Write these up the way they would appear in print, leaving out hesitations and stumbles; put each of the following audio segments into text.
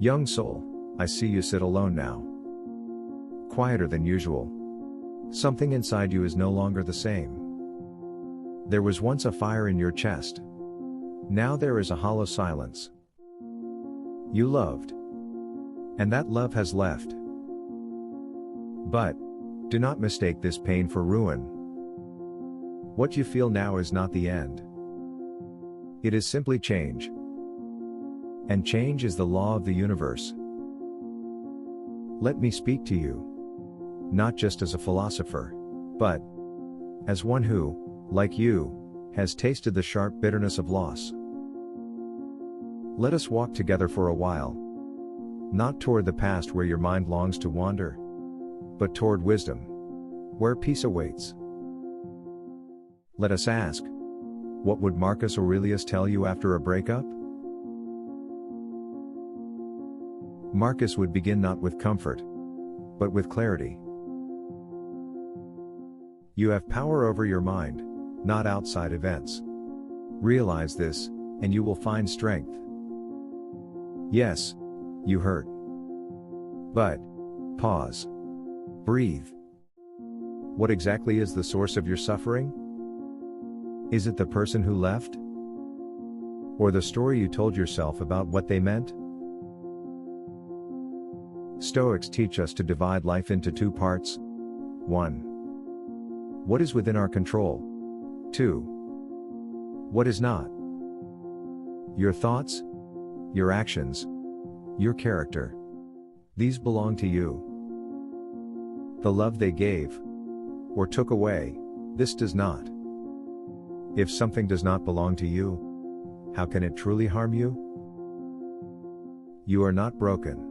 Young soul, I see you sit alone now. Quieter than usual. Something inside you is no longer the same. There was once a fire in your chest. Now there is a hollow silence. You loved. And that love has left. But, do not mistake this pain for ruin. What you feel now is not the end. It is simply change. And change is the law of the universe. Let me speak to you. Not just as a philosopher, but as one who, like you, has tasted the sharp bitterness of loss. Let us walk together for a while. Not toward the past where your mind longs to wander, but toward wisdom, where peace awaits. Let us ask, what would Marcus Aurelius tell you after a breakup? Marcus would begin not with comfort, but with clarity. You have power over your mind, not outside events. Realize this, and you will find strength. Yes, you hurt. But, pause. Breathe. What exactly is the source of your suffering? Is it the person who left? Or the story you told yourself about what they meant? Stoics teach us to divide life into two parts. 1. What is within our control? 2. What is not? Your thoughts, your actions, your character. These belong to you. The love they gave, or took away, this does not. If something does not belong to you, how can it truly harm you? You are not broken.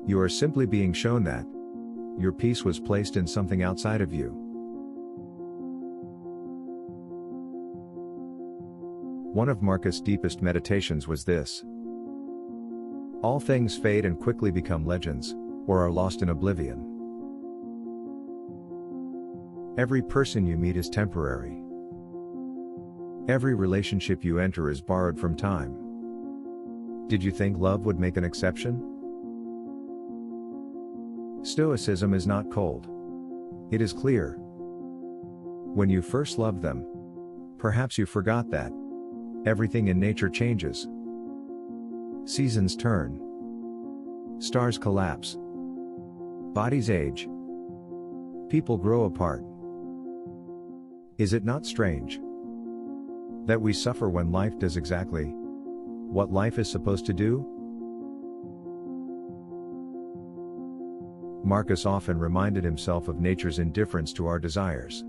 You are simply being shown that your peace was placed in something outside of you. One of Marcus' deepest meditations was this: all things fade and quickly become legends, or are lost in oblivion. Every person you meet is temporary. Every relationship you enter is borrowed from time. Did you think love would make an exception? Stoicism is not cold. It is clear. When you first loved them, perhaps you forgot that everything in nature changes. Seasons turn. Stars collapse. Bodies age. People grow apart. Is it not strange that we suffer when life does exactly what life is supposed to do? Marcus often reminded himself of nature's indifference to our desires.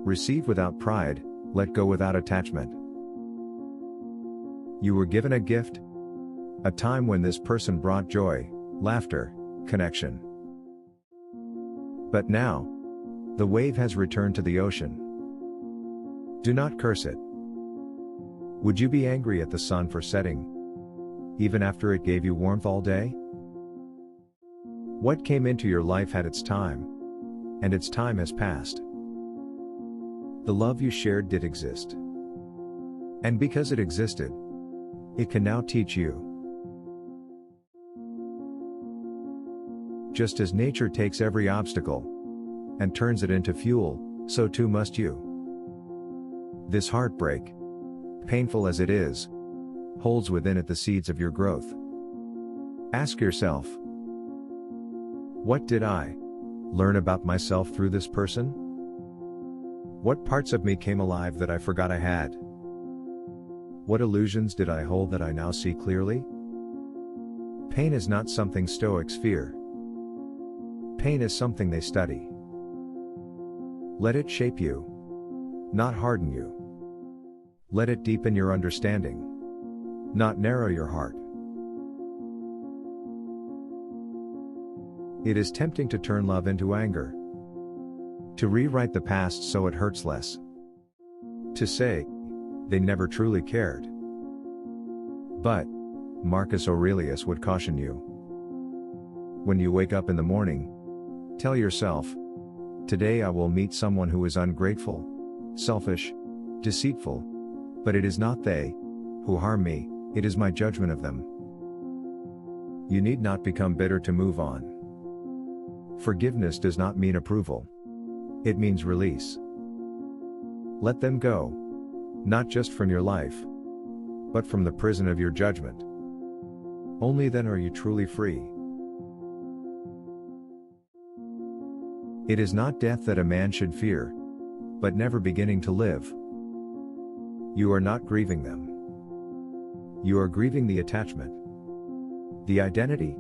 Receive without pride, let go without attachment. You were given a gift, a time when this person brought joy, laughter, connection. But now, the wave has returned to the ocean. Do not curse it. Would you be angry at the sun for setting, even after it gave you warmth all day? What came into your life had its time, and its time has passed. The love you shared did exist. And because it existed, it can now teach you. Just as nature takes every obstacle and turns it into fuel, so too must you. This heartbreak, painful as it is, holds within it the seeds of your growth. Ask yourself, what did I learn about myself through this person? What parts of me came alive that I forgot I had? What illusions did I hold that I now see clearly? Pain is not something Stoics fear. Pain is something they study. Let it shape you, not harden you. Let it deepen your understanding, not narrow your heart. It is tempting to turn love into anger, to rewrite the past so it hurts less, to say, they never truly cared. But, Marcus Aurelius would caution you. When you wake up in the morning, tell yourself, today I will meet someone who is ungrateful, selfish, deceitful, but it is not they who harm me, it is my judgment of them. You need not become bitter to move on. Forgiveness does not mean approval. It means release. Let them go. Not just from your life, but from the prison of your judgment. Only then are you truly free. It is not death that a man should fear, but never beginning to live. You are not grieving them. You are grieving the attachment, the identity,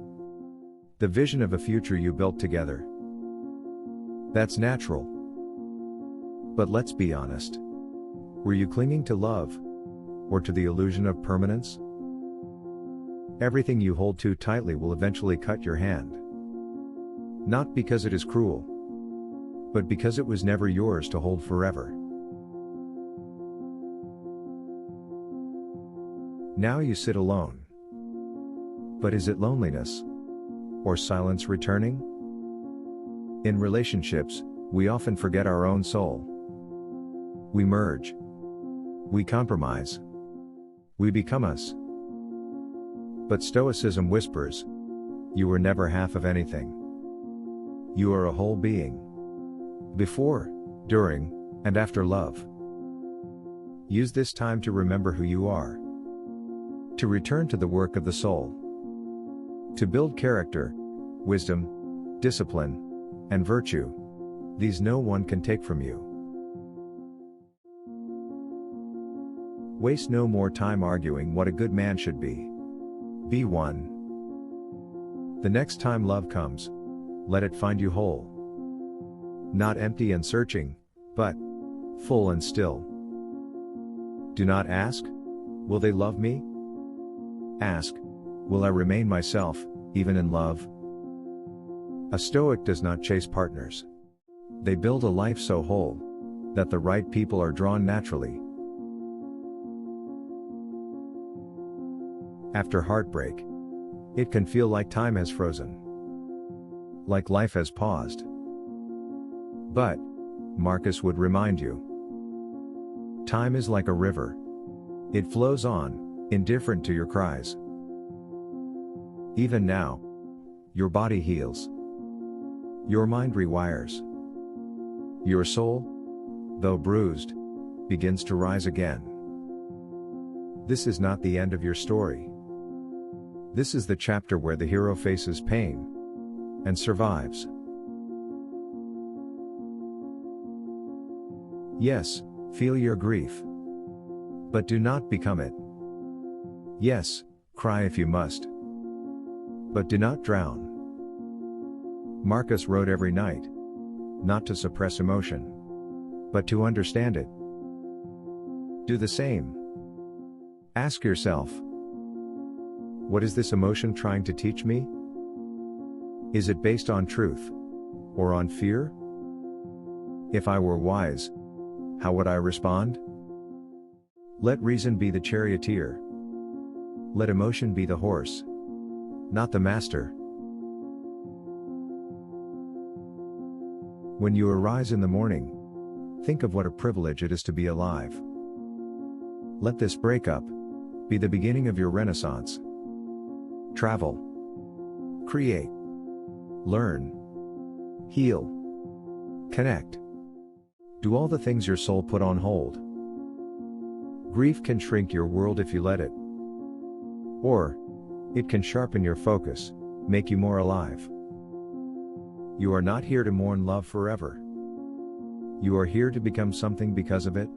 the vision of a future you built together. That's natural. But let's be honest. Were you clinging to love, or to the illusion of permanence? Everything you hold too tightly will eventually cut your hand. Not because it is cruel, but because it was never yours to hold forever. Now you sit alone. But is it loneliness? Or silence returning? In relationships, we often forget our own soul. We merge. We compromise. We become us. But Stoicism whispers, you were never half of anything. You are a whole being. Before, during, and after love. Use this time to remember who you are. To return to the work of the soul. To build character, wisdom, discipline, and virtue. These no one can take from you. Waste no more time arguing what a good man should be. Be one. The next time love comes, let it find you whole. Not empty and searching, but full and still. Do not ask, will they love me? Ask, will I remain myself, even in love? A Stoic does not chase partners. They build a life so whole, that the right people are drawn naturally. After heartbreak, it can feel like time has frozen. Like life has paused. But, Marcus would remind you, time is like a river. It flows on, indifferent to your cries. Even now, your body heals. Your mind rewires. Your soul, though bruised, begins to rise again. This is not the end of your story. This is the chapter where the hero faces pain and survives. Yes, feel your grief. But do not become it. Yes, cry if you must. But do not drown. Marcus wrote every night. Not to suppress emotion, but to understand it. Do the same. Ask yourself, what is this emotion trying to teach me? Is it based on truth? Or on fear? If I were wise, how would I respond? Let reason be the charioteer. Let emotion be the horse, not the master. When you arise in the morning, think of what a privilege it is to be alive. Let this breakup be the beginning of your renaissance. Travel, create, learn, heal, connect. Do all the things your soul put on hold. Grief can shrink your world if you let it. Or, it can sharpen your focus, make you more alive. You are not here to mourn love forever. You are here to become something because of it.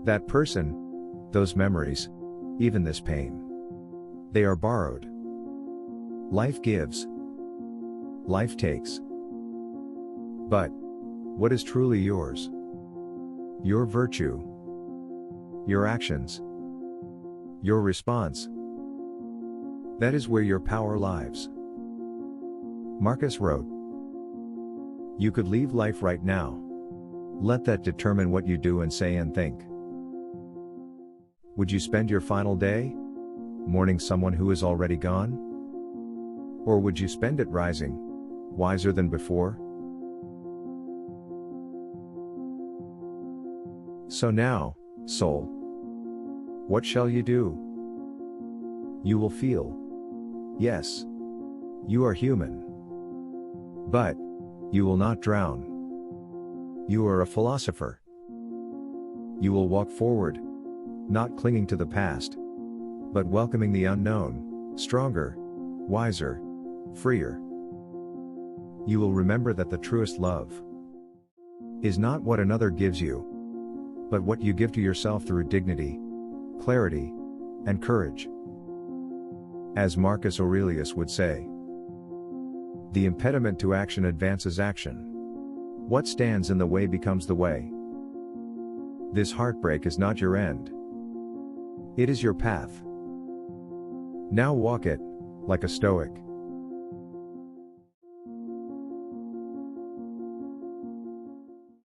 That person, those memories, even this pain. They are borrowed. Life gives. Life takes. But, what is truly yours? Your virtue. Your actions. Your response. That is where your power lies. Marcus wrote, you could leave life right now. Let that determine what you do and say and think. Would you spend your final day mourning someone who is already gone? Or would you spend it rising, wiser than before? So now, soul, What shall you do? You will feel. Yes. You are human. But, you will not drown. You are a philosopher. You will walk forward, not clinging to the past, but welcoming the unknown, stronger, wiser, freer. You will remember that the truest love is not what another gives you, but what you give to yourself through dignity, clarity, and courage. As Marcus Aurelius would say, the impediment to action advances action. What stands in the way becomes the way. This heartbreak is not your end. It is your path. Now walk it, like a Stoic.